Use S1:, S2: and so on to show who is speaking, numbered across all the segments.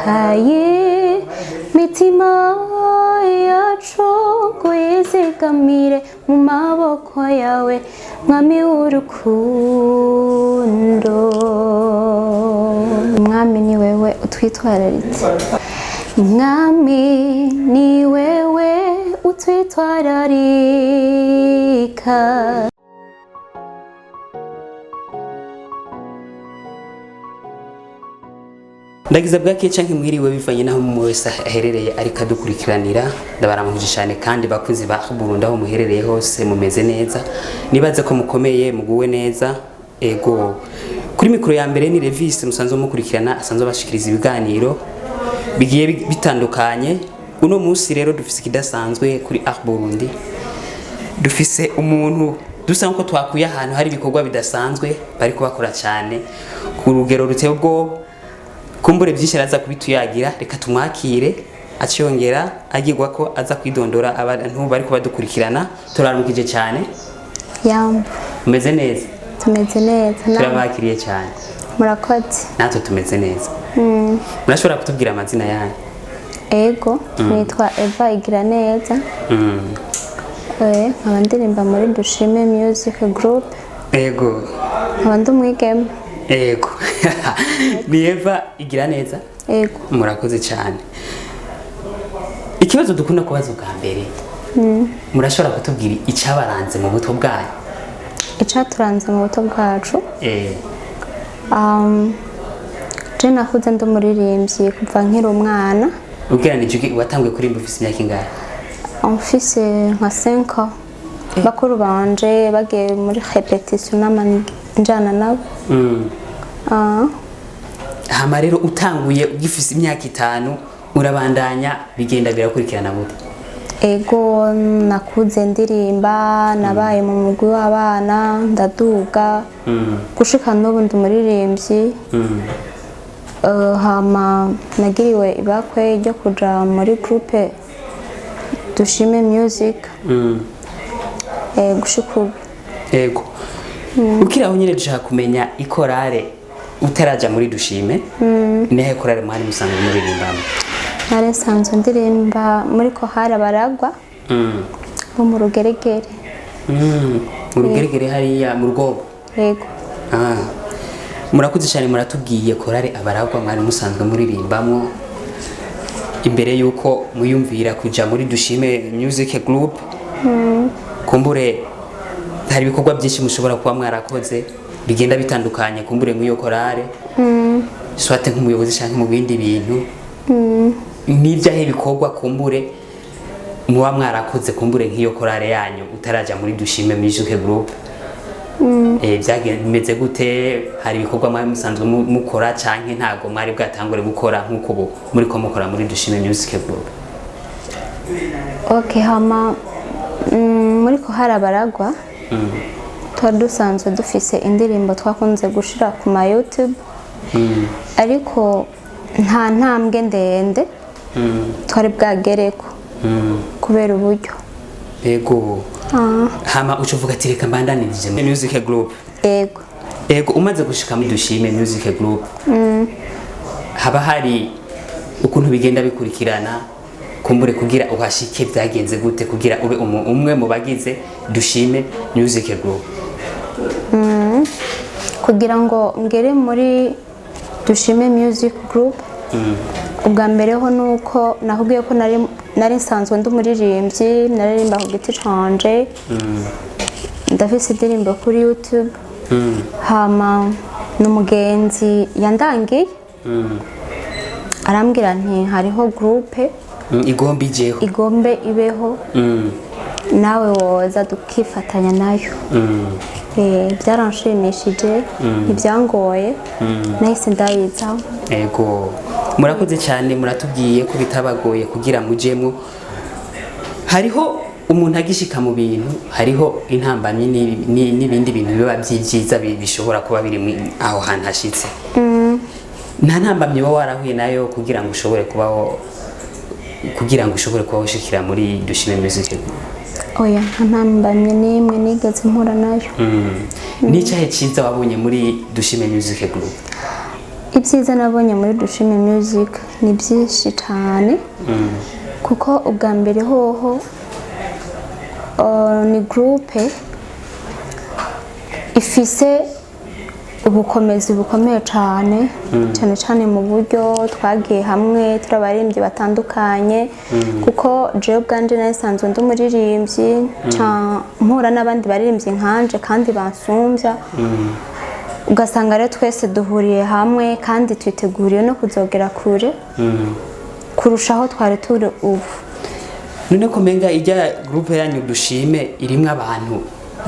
S1: Haye mitima yacu kuyizigamire mu maboko yawe mwami w'urukundo. Mwami ni wewe utwitwararitse, mwami ni wewe utwitwararika.
S2: Ndagize bwake canke mwiriwe bivanye naho mu wese aherereye ariko adukurikiranira, ndabaramuje cyane kandi bakuzi ba Burundi aho muherereye hose mumeze neza, nibaze ko mukomeye muguwe neza. Ego kuri mikro ya mbere ni Levis musanzwe mukurikirana, asanzwe bashikiriza ibiganiro bigiye bitandukanye. Uno munsi rero dufise kidasanzwe kuri Burundi, dufise umuntu dusa nko twakuye ahantu hari ibikorwa bidasanzwe bariko bakora cyane ku rugero ruteye ubwo kumbure byinshi araza kubituyagira. Reka tumwakire aciyongera agirwa ko aza kwidondora abantu bariko badukurikirana. Turaramukije cyane.
S1: Yambo
S2: umeze neza?
S1: Tumeze neza.
S2: Turabakiriye cyane.
S1: Murakoze.
S2: Natwe tumeze neza. Murashobora kutubwira amazina yanyu?
S1: Ego nitwa Eva Igiraneza. Nkaba ndirimba muri Dushime Music Group.
S2: Ego
S1: nkaba ndi umwigeme.
S2: Ego ni Eva Igiraneza.
S1: Ego
S2: murakoze cyane. Ikibazo dukunda kubaza bwa mbere, murashobora kutubwira icabaranze mu buto bwanyu?
S1: Icaturanze mu buto bwacu, je nakuze ndi umuririmbyi kuva nkiri umwana.
S2: Ubwiranije watanguye kurimba ufise imyaka ingahe?
S1: Mfise nka 5 ans. Bakuru banje bagiye muri repetition n'amanjana nabo.
S2: Hama rero utanguye ugifise imyaka 5 urabandanya bigenda birakurikirana gute?
S1: Ego nakuze ndirimba, nabaye mu mugwi w'abana ndaduga gushika n'ubu ndi umuririmbyi. Hama nagiriwe ibakwe ryo kuja muri groupe Dushime Music. Gushika ubu.
S2: Ego ukiraho nyine dushaka kumenya ikorale utaraja muri Dushime, nehe korale mwari musanzwe muririmbamo?
S1: Nari nsanzwe ndirimba muri kohari Abaragwa bo mu Rugeregere.
S2: Mu Rugeregere hariya mu Rugobo?
S1: Yego.
S2: Murakuze cyane. Muratubwiye korale Abaragwa mwari musanzwe muririmbamo, imbere yuko muyumvira kuja muri Dushime Music Group. Kumbure hari ibikorwa byinshi mushobora kuba mwarakoze bigenda bitandukanye kumbure nk'iyo korale, swate nk'umuyobozi cyangwa mu bindi bintu. N'ibyahe bikorwa kumbure muba mwarakoze kumbure nk'iyo korale yanyu utaraja muri Dushime Music Group. Byagenze gute? Hari ibikorwa mwari musanzwe mukora canke ntago mwari bwatangure gukora nk'uko ubu muri ko mukora muri Dushime Music Group?
S1: Okay, hama muri ko hari Abaragwa twari dusanzwe dufise indirimbo twakunze gushira ku ma YouTube, ariko nta ntambwe ndende twari bwagereko kubera uburyo.
S2: Ego hama ucuvuga ati reka mbandanirije muri Music Group. Ego umaze gushika muri Dushime Music Group, haba hari ukuntu bigenda bikurikirana kumbure kugira uhashike byagenze gute kugira ube umwe mu bagize Dushime Music Group?
S1: Kugira ngo ngere muri Dushime Music Group, ubwa mbere ho nuko nakubwiye ko nari nsanzwe ndi umuririmbyi, naririmba ku giti canje, ndafise indirimbo kuri YouTube. Hama n'umugenzi yandangiye arambwira nti hariho groupe igombe ibeho, nawe woza dukifatanya nayo. Byaranshimishije, ntibyangoye, nahise ndayizaho.
S2: Ego murakoze cyane. Muratubwiye ko bitabagoye kugira mujemwo. Hariho umuntu agishika mu bintu, hariho intambamyi n'ibindi bintu biba byiza bishobora kuba biri aho hantu hashitse. Nta ntambamyi wowe warahuye nayo kugira ngo ushobore kubaho ushikira muri Dushime Music Group?
S1: Oya, ntambamye nimwe nigeze mpura nayo.
S2: Ni cyahe cyiza wabonye muri Dushime Music Group?
S1: ibyiza nabonye muri Dushime Music ni byinshi cyane kuko ubwa mbere hoho ni groupe ifise ubukomezi bukomeye cyane cyane cyane mu buryo twagiye hamwe turabaririmbyi batandukanye kuko jewe ubwanje nasanzwe ndi umuririmbyi mpura n'abandi baririmbyi nkanje kandi bansumbya ugasanga rero twese duhuriye hamwe kandi twiteguriye no kuzogera kure kurushaho twari turi ubu.
S2: None kumenga ijya groupe yanyu Dushime irimwe abantu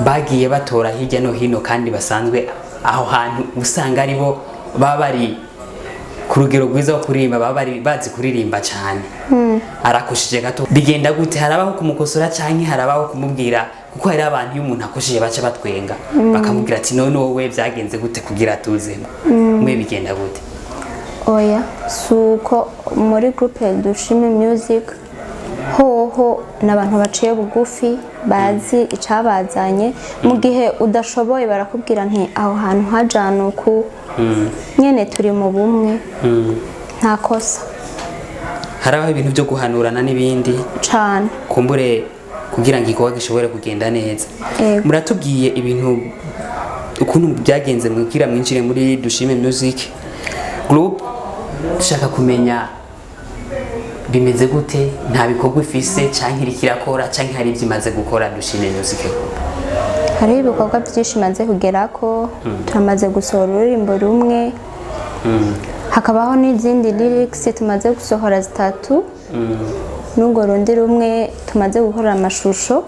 S2: bagiye batora hirya no hino kandi basanzwe aho hantu usanga aribo baba bari ku rugero rwiza wo kuririmba, baba bari bazi kuririmba cyane. Arakushije gato bigenda gute? Harabaho kumukosora cyane, harabaho kumubwira kuko hari abantu iyo umuntu akoshije baca batwenga bakamubwira ati none wowe byagenze gute kugira tuzemo mwe bigenda gute?
S1: Oya suko muri groupe Dushime Music hoho n'abantu baciye bugufi bazi icabazanye mu gihe udashoboye barakubwira nti aho hantu hajana uku nyene turi mu bumwe nta kosa.
S2: Harabaho ibintu byo guhanurana n'ibindi
S1: cyane
S2: kumbure kugira ngo igikorwa gishobore kugenda neza. Muratubwiye ibintu ukuntu byagenze mwikira mwinjire muri Dushime Music Group, dushaka kumenya bimeze gute, nta bikorwa ifise canke iri kirakora canke hari ibyimaze gukora Dushime Music Group?
S1: Hari ibikorwa byinshi maze kugerako, turamaze gusohora ururimbo rumwe, hakabaho n'izindi lyrics tumaze gusohora zitatu, n'urwo rundi rumwe tumaze gukora amashusho.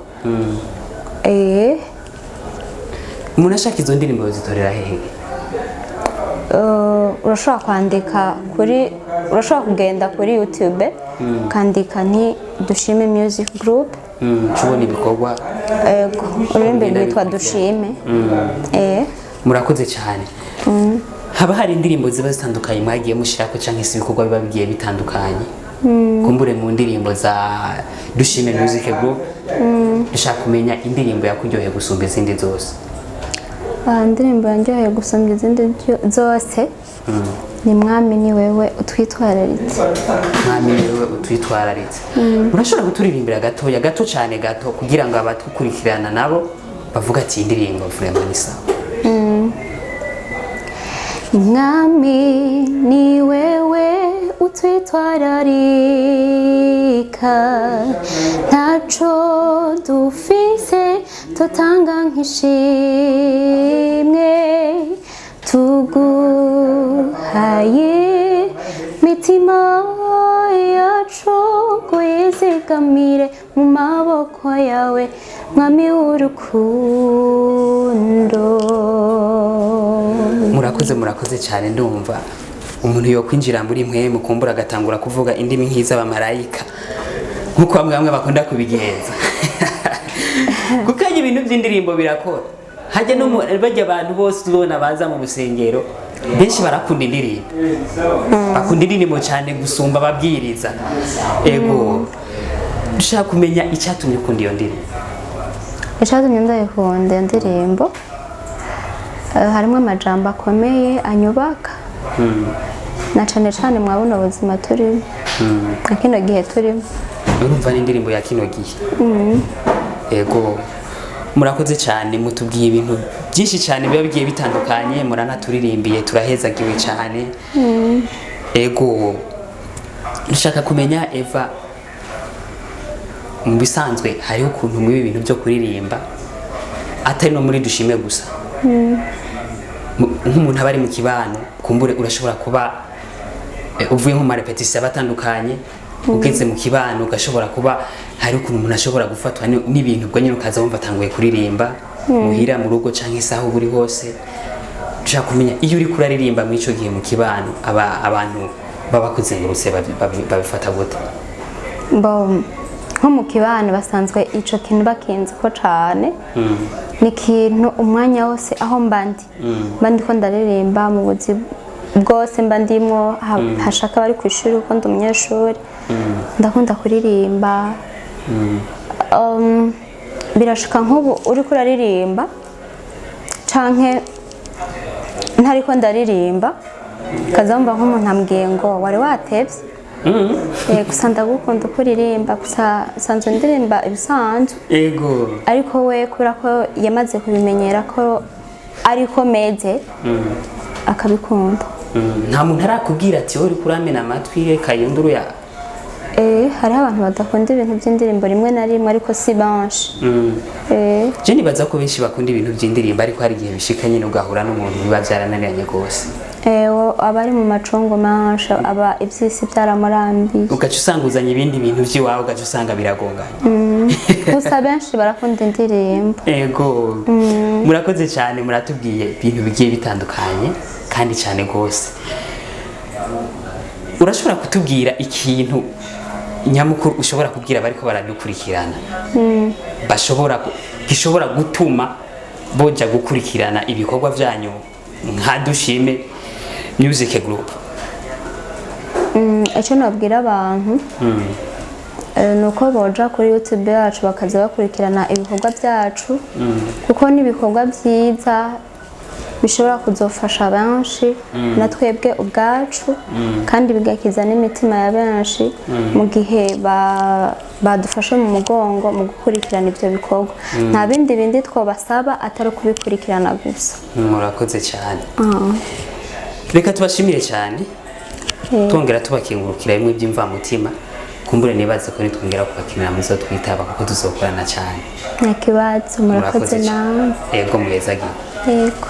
S2: Umuntu ashaka izo ndirimbo zitorera hehe?
S1: Urashobora kwandika kuri, urashobora kugenda kuri YouTube kandika nti Dushime Music Group,
S2: tubona ibikorwa
S1: ururimbo rwitwa Dushime.
S2: Murakoze cyane. Haba hari indirimbo ziba zitandukanye mwagiye mushirako canke se ibikorwa biba bigiye bitandukanye kumbure mu ndirimbo za Dushime Music Group, dushaka kumenya indirimbo yakuryoheye gusumba izindi zose.
S1: Indirimbo yanjyoheye gusumba izindi zose ni Mwami ni wewe utwitwararitse.
S2: Mwami ni wewe utwitwararitse. Urashobora kuturirimbira gatoya gato cyane gato kugira ngo abatukurikirana nabo bavuga ati indirimbo vraiment ni sawa?
S1: Mwami ni wewe utwitwararika, ntaco dufise tutanga nk'ishimwe, tuguhaye mitima yacu kuyizigamire mu maboko yawe, Mwami w'urukundo.
S2: Murakoze cyane. Ndumva umuntu yo kwinjira muri mwe mukumbura agatangura kuvuga indimi nk'iz'abamarayika nkuko bamwe bakunda kubigenza kuko ibintu by'indirimbo birakora. Hajya no bajya abantu bose tubona baza mu rusengero benshi barakunda indirimbo, bakunda indirimbo cyane gusumba ababwiriza. Ego dushaka kumenya icyatumye ukunda iyo ndirimbo.
S1: Icyatumye ndayikunda iyo ndirimbo harimo amajambo akomeye anyubaka na cyane cyane mwabona ubuzima turimo na kino gihe turimo.
S2: Urumva n'indirimbo ya kino gihe. Ego murakoze cyane, mutubwiye ibintu byinshi cyane biba bigiye bitandukanye, muranaturirimbiye turahezagiwe cyane. Ego nshaka kumenya Eva, mu bisanzwe hariho ukuntu mu bintu byo kuririmba atari no muri Dushime gusa, nk'umuntu aba ari mu kibano kumbure urashobora kuba uvuye nko mu repetition batandukanye ugeze mu kibano ugashobora kuba hari ukuntu umuntu ashobora gufatwa n'ibintu ubwo nyine ukaza wumva atanguye kuririmba muhira mu rugo canke isaho buri hose. Dushaka kumenya iyo uri kuraririmba mu ico gihe mu kibano abantu babakuzengurutse babifata gute?
S1: Nko mu kibano basanzwe ico kintu bakinze ko cane, ni ikintu umwanya wose aho mbandi ko ndaririmba mu buzi bwose mba ndimwo, hashaka bari ku ishuri uko ndi umunyeshuri ndakunda kuririmba. Birashika nk'ubu uri kuraririmba canke ntariko ndaririmba kazamba nk'umuntu ambwiye ngo wari watevye gusa ndagukunda uko uririmba gusa sanzwe ndirimba ibisanzwe
S2: ego
S1: ariko we kubera ko yamaze kubimenyera ko ariko meze akabikunda
S2: nta muntu arakubwira ati wowe uri kuramena amatwi reka yunduru ya
S1: hariho abantu badakunda ibintu by'indirimbo rimwe na rimwe ariko si benshi
S2: je nibaza ko benshi bakunda ibintu by'indirimbo ariko hari igihe bishika nyine ugahura n'umuntu biba byarananiranye rwose
S1: abari mu macungo menshi aba iby'isi byaramurambiye
S2: ugaca usanga uzanye ibindi bintu by'iwawe ugaca usanga biragonganye
S1: gusa benshi barakunda indirimbo
S2: ego murakoze cyane muratubwiye ibintu bigiye bitandukanye kandi cyane rwose urashobora kutubwira ikintu nyamukuru ushobora kubwira bariko baradukurikirana gishobora gutuma boja gukurikirana ibikorwa byanyu nka Dushime Music Group?
S1: Icyo nabwira abantu nuko boja kuri YouTube yacu bakaza bakurikirana ibikorwa byacu kuko n'ibikorwa byiza bishobora kuzofasha benshi na twebwe ubwacu kandi bigakiza n'imitima ya benshi mu gihe badufashe mu mugongo mu gukurikirana ibyo bikorwa nta bindi twabasaba atari kubikurikirana gusa.
S2: Murakoze cyane. Reka tubashimire cyane twongera tubakingurukira bimwe by'imvamutima kumbure nibaze ko nitwongera kubakinira muzo twitaba kuko tuzokorana cyane.
S1: Ntakibazo murakoze nawe.
S2: Yego muheza gihe.
S1: Yego.